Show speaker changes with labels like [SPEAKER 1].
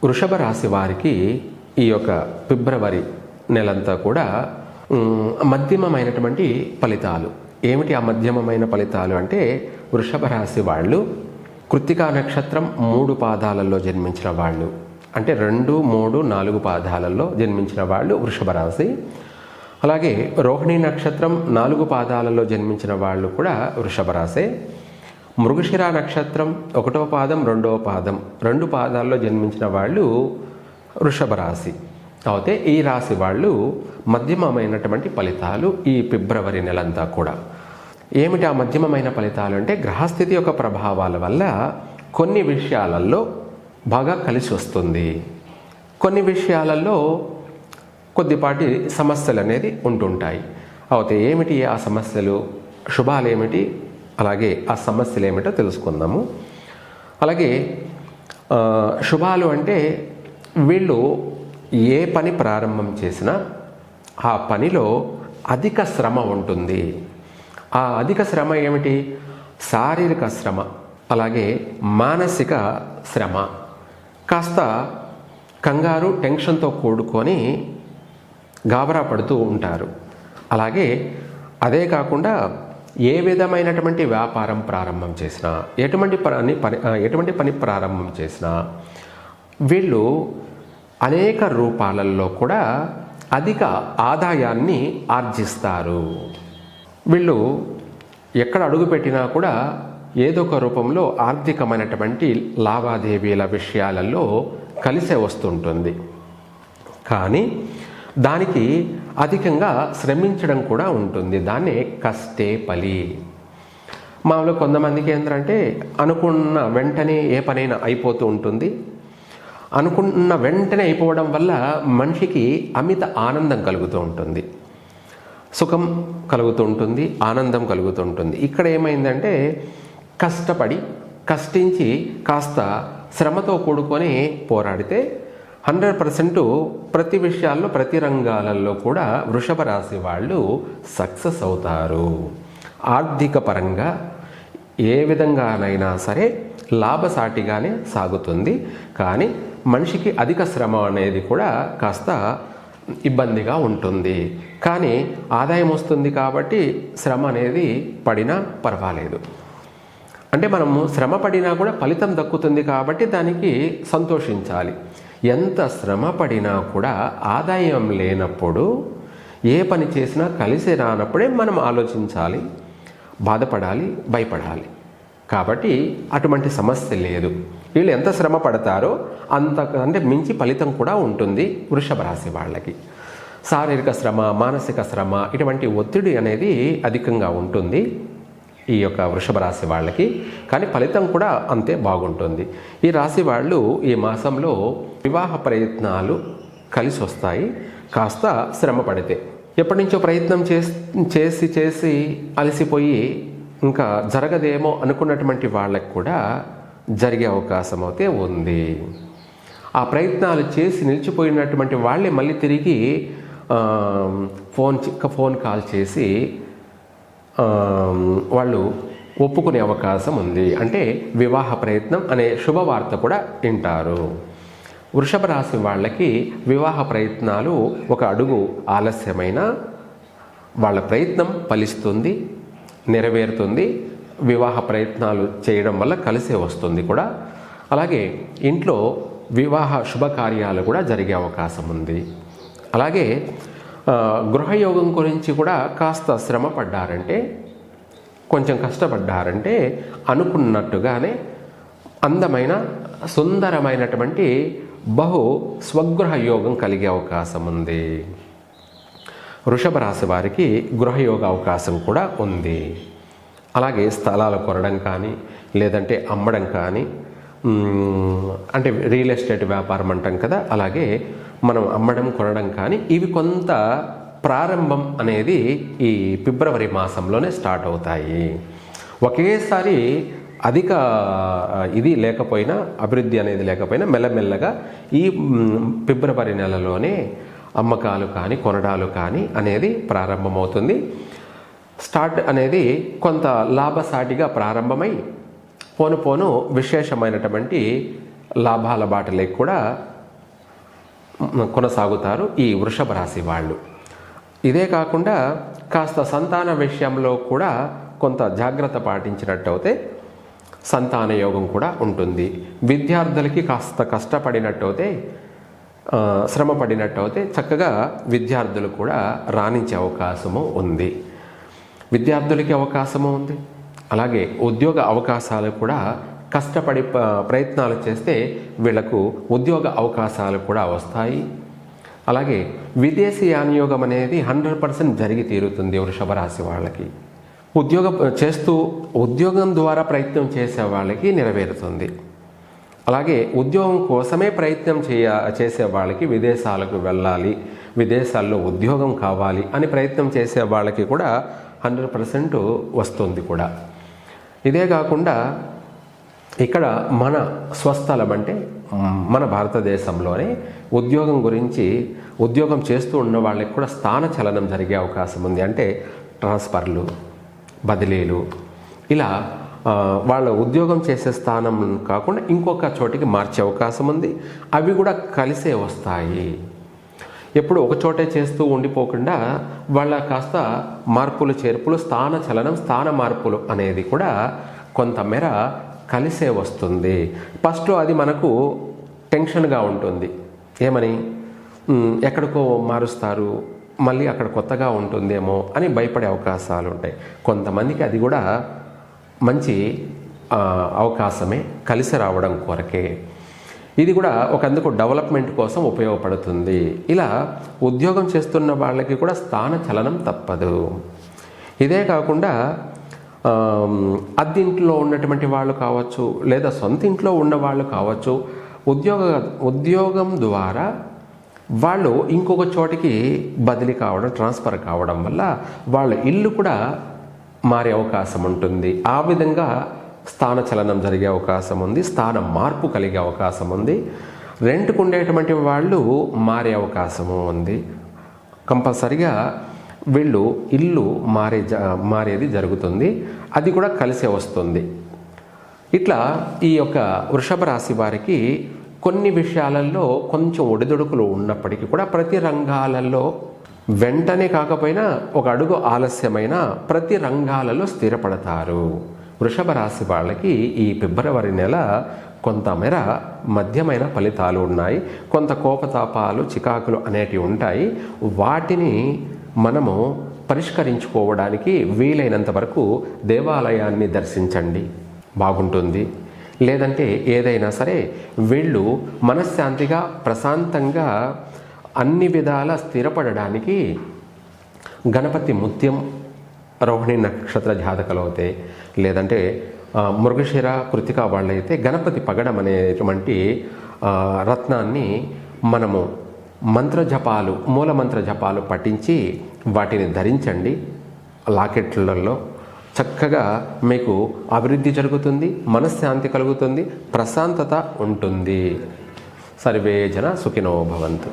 [SPEAKER 1] వృషభ రాశి వారికి ఈ యొక్క ఫిబ్రవరి నెలంతా కూడా మధ్యమమైనటువంటి ఫలితాలు. ఏమిటి ఆ మధ్యమమైన ఫలితాలు అంటే, వృషభ రాశి వాళ్ళు కృత్తికా నక్షత్రం 3 పాదాలలో జన్మించిన వాళ్ళు, అంటే 2, 3, 4 పాదాలలో జన్మించిన వాళ్ళు వృషభ రాశి. అలాగే రోహిణి నక్షత్రం 4 పాదాలలో జన్మించిన వాళ్ళు కూడా వృషభ రాశి. మృగశిర నక్షత్రం 1వ పాదం 2వ పాదం 2 పాదాల్లో జన్మించిన వాళ్ళు వృషభ రాశి. అయితే ఈ రాశి వాళ్ళు మధ్యమమైనటువంటి ఫలితాలు ఈ ఫిబ్రవరి నెలంతా కూడా. ఏమిటి ఆ మధ్యమమైన ఫలితాలు అంటే, గ్రహస్థితి యొక్క ప్రభావాల వల్ల కొన్ని విషయాలలో బాగా కలిసి వస్తుంది, కొన్ని విషయాలలో కొద్దిపాటి సమస్యలు అనేది ఉంటుంటాయి. అయితే ఏమిటి ఆ సమస్యలు, శుభాలు ఏమిటి, అలాగే ఆ సమస్యలు ఏమిటో తెలుసుకుందాము. అలాగే శుభాలు అంటే, వీళ్ళు ఏ పని ప్రారంభం చేసినా ఆ పనిలో అధిక శ్రమ ఉంటుంది. ఆ అధిక శ్రమ ఏమిటి, శారీరక శ్రమ, అలాగే మానసిక శ్రమ, కాస్త కంగారు టెన్షన్తో కూడుకొని గాబరా పడుతూ ఉంటారు. అలాగే అదే కాకుండా ఏ విధమైనటువంటి వ్యాపారం ప్రారంభం చేసినా, ఎటువంటి పని ప్రారంభం చేసినా వీళ్ళు అనేక రూపాలలో కూడా అధిక ఆదాయాన్ని ఆర్జిస్తారు. వీళ్ళు ఎక్కడ అడుగుపెట్టినా కూడా ఏదో ఒక రూపంలో ఆర్థికమైనటువంటి లావాదేవీల విషయాలలో కలిసే వస్తుంటుంది. కానీ దానికి అధికంగా శ్రమించడం కూడా ఉంటుంది. దాన్నే కష్టే ఫలి. మామూలుగా కొంతమందికి ఏంటంటే, అనుకున్న వెంటనే ఏ పనైనా అయిపోతూ ఉంటుంది. అనుకున్న వెంటనే అయిపోవడం వల్ల మనిషికి అమిత ఆనందం కలుగుతూ ఉంటుంది, సుఖం కలుగుతూ ఉంటుంది, ఆనందం కలుగుతూ ఉంటుంది. ఇక్కడ ఏమైందంటే, కష్టించి కాస్త శ్రమతో కూడుకొని పోరాడితే 100% ప్రతి విషయాల్లో, ప్రతి రంగాలలో కూడా వృషభ రాశి వాళ్ళు సక్సెస్ అవుతారు. ఆర్థిక పరంగా ఏ విధంగానైనా సరే లాభసాటిగానే సాగుతుంది. కానీ మనిషికి అధిక శ్రమ అనేది కూడా కాస్త ఇబ్బందిగా ఉంటుంది. కానీ ఆదాయం వస్తుంది కాబట్టి శ్రమ అనేది పడినా పర్వాలేదు. అంటే మనము శ్రమ పడినా కూడా ఫలితం దక్కుతుంది కాబట్టి దానికి సంతోషించాలి. ఎంత శ్రమ పడినా కూడా ఆదాయం లేనప్పుడు, ఏ పని చేసినా కలిసి రానప్పుడే మనం ఆలోచించాలి, బాధపడాలి, భయపడాలి. కాబట్టి అటువంటి సమస్య లేదు. వీళ్ళు ఎంత శ్రమ పడతారో అంతకంటే మించి ఫలితం కూడా ఉంటుంది వృషభ రాశి వాళ్ళకి. శారీరక శ్రమ, మానసిక శ్రమ, ఇటువంటి ఒత్తిడి అనేది అధికంగా ఉంటుంది ఈ యొక్క వృషభ రాశి వాళ్ళకి. కానీ ఫలితం కూడా అంతే బాగుంటుంది. ఈ రాశి వాళ్ళు ఈ మాసంలో వివాహ ప్రయత్నాలు కలిసి వస్తాయి, కాస్త శ్రమ పడితే. ఎప్పటి నుంచో ప్రయత్నం చేసి అలసిపోయి ఇంకా జరగదేమో అనుకున్నటువంటి వాళ్ళకి కూడా జరిగే అవకాశం అయితే ఉంది. ఆ ప్రయత్నాలు చేసి నిలిచిపోయినటువంటి వాళ్ళే మళ్ళీ తిరిగి ఫోన్ కాల్ చేసి వాళ్ళు ఒప్పుకునే అవకాశం ఉంది. అంటే వివాహ ప్రయత్నం అనే శుభవార్త కూడా వింటారు. వృషభ రాశి వాళ్ళకి వివాహ ప్రయత్నాలు ఒక అడుగు ఆలస్యమైన వాళ్ళ ప్రయత్నం ఫలిస్తుంది, నెరవేరుతుంది. వివాహ ప్రయత్నాలు చేయడం వల్ల కలిసే వస్తుంది కూడా. అలాగే ఇంట్లో వివాహ శుభకార్యాలు కూడా జరిగే అవకాశం ఉంది. అలాగే గృహయోగం గురించి కూడా కాస్త శ్రమ పడ్డారంటే, కొంచెం కష్టపడ్డారంటే అనుకున్నట్టుగానే అందమైన సుందరమైనటువంటి స్వగృహ యోగం కలిగే అవకాశం ఉంది. వృషభ రాశి వారికి గృహయోగ అవకాశం కూడా ఉంది. అలాగే స్థలాలు కొనడం కానీ, లేదంటే అమ్మడం కానీ, అంటే రియల్ ఎస్టేట్ వ్యాపారం అంటాం కదా, అలాగే మనం అమ్మడం కొనడం కానీ, ఇవి కొంత ప్రారంభం అనేది ఈ ఫిబ్రవరి మాసంలోనే స్టార్ట్ అవుతాయి. ఒకేసారి అధిక ఇది లేకపోయినా, అభివృద్ధి అనేది లేకపోయినా మెల్లమెల్లగా ఈ ఫిబ్రవరి నెలలోనే అమ్మకాలు కానీ, కొనడాలు కానీ అనేది ప్రారంభమవుతుంది. స్టార్ట్ అనేది కొంత లాభసాటిగా ప్రారంభమై పోను విశేషమైనటువంటి లాభాల బాటలోకి కూడా కొనసాగుతారు ఈ వృషభ రాశి వాళ్ళు. ఇదే కాకుండా కాస్త సంతాన విషయంలో కూడా కొంత జాగ్రత్త పాటించినట్టయితే సంతాన యోగం కూడా ఉంటుంది. విద్యార్థులకి కాస్త కష్టపడినట్టయితే శ్రమ పడినట్టయితే చక్కగా విద్యార్థులు కూడా రాణించే అవకాశము ఉంది. విద్యార్థులకి అవకాశము ఉంది. అలాగే ఉద్యోగ అవకాశాలు కూడా కష్టపడి ప్రయత్నాలు చేస్తే వీళ్లకు ఉద్యోగ అవకాశాలు కూడా వస్తాయి. అలాగే విదేశీ యానయోగం అనేది 100% జరిగి తీరుతుంది వృషభ రాశి వాళ్ళకి. ఉద్యోగం ద్వారా ప్రయత్నం చేసే వాళ్ళకి నెరవేరుతుంది. అలాగే ఉద్యోగం కోసమే ప్రయత్నం చేసే వాళ్ళకి విదేశాలకు వెళ్ళాలి, విదేశాల్లో ఉద్యోగం కావాలి అని ప్రయత్నం చేసే వాళ్ళకి కూడా 100% వస్తుంది కూడా. ఇదే కాకుండా ఇక్కడ మన స్వస్థలం అంటే మన భారతదేశంలోనే ఉద్యోగం చేస్తూ ఉన్న వాళ్ళకి కూడా స్థాన చలనం జరిగే అవకాశం ఉంది. అంటే ట్రాన్స్ఫర్లు, బదిలీలు, ఇలా వాళ్ళ ఉద్యోగం చేసే స్థానం కాకుండా ఇంకొక చోటికి మార్చే అవకాశం ఉంది. అవి కూడా కలిసే వస్తాయి. ఎప్పుడు ఒక చోటే చేస్తూ ఉండిపోకుండా వాళ్ళ కాస్త మార్పులు చేర్పులు, స్థాన చలనం, స్థాన మార్పులు అనేది కూడా కొంతమేర కలిసే వస్తుంది. ఫస్ట్లో అది మనకు టెన్షన్గా ఉంటుంది. ఏమని, ఎక్కడికో మారుస్తారు, మళ్ళీ అక్కడ కొత్తగా ఉంటుందేమో అని భయపడే అవకాశాలు ఉంటాయి. కొంతమందికి అది కూడా మంచి అవకాశమే, కలిసి రావడం కొరకే. ఇది కూడా ఒకందుకు డెవలప్మెంట్ కోసం ఉపయోగపడుతుంది. ఇలా ఉద్యోగం చేస్తున్న వాళ్ళకి కూడా స్థాన చలనం తప్పదు. ఇదే కాకుండా అద్దెంట్లో ఉన్నటువంటి వాళ్ళు కావచ్చు, లేదా సొంత ఇంట్లో ఉన్న వాళ్ళు కావచ్చు, ఉద్యోగం ద్వారా వాళ్ళు ఇంకొక చోటికి బదిలీ కావడం, ట్రాన్స్ఫర్ కావడం వల్ల వాళ్ళ ఇల్లు కూడా మారే అవకాశం ఉంటుంది. ఆ విధంగా స్థాన చలనం జరిగే అవకాశం ఉంది, స్థాన మార్పు కలిగే అవకాశం ఉంది. రెంట్కు ఉండేటువంటి వాళ్ళు మారే అవకాశము ఉంది. కంపల్సరిగా వీళ్ళు ఇల్లు మారేది జరుగుతుంది. అది కూడా కలిసే వస్తుంది. ఇట్లా ఈ యొక్క వృషభ రాశి వారికి కొన్ని విషయాలలో కొంచెం ఒడిదుడుకులు ఉన్నప్పటికీ కూడా ప్రతి రంగాలలో వెంటనే కాకపోయినా ఒక అడుగు ఆలస్యమైన ప్రతి రంగాలలో స్థిరపడతారు. వృషభ రాశి వాళ్ళకి ఈ ఫిబ్రవరి నెల కొంతమేర మధ్యమైన ఫలితాలు ఉన్నాయి. కొంత కోపతాపాలు, చికాకులు అనేటివి ఉంటాయి. వాటిని మనము పరిష్కరించుకోవడానికి వీలైనంత వరకు దేవాలయాన్ని దర్శించండి, బాగుంటుంది. లేదంటే ఏదైనా సరే వీళ్ళు మనశ్శాంతిగా, ప్రశాంతంగా, అన్ని విధాల స్థిరపడడానికి గణపతి ముత్యం, రోహిణి నక్షత్ర జాతకాలు అవుతాయి, లేదంటే మృగశిర, కృతిక వాళ్ళైతే గణపతి పగడం అనేటువంటి రత్నాన్ని మనము మంత్రజపాలు, మూలమంత్ర జపాలు పఠించి వాటిని ధరించండి. లాకెట్లలో చక్కగా మీకు అభివృద్ధి జరుగుతుంది, మనశ్శాంతి కలుగుతుంది, ప్రశాంతత ఉంటుంది. సర్వే జన సుఖినో భవంతు.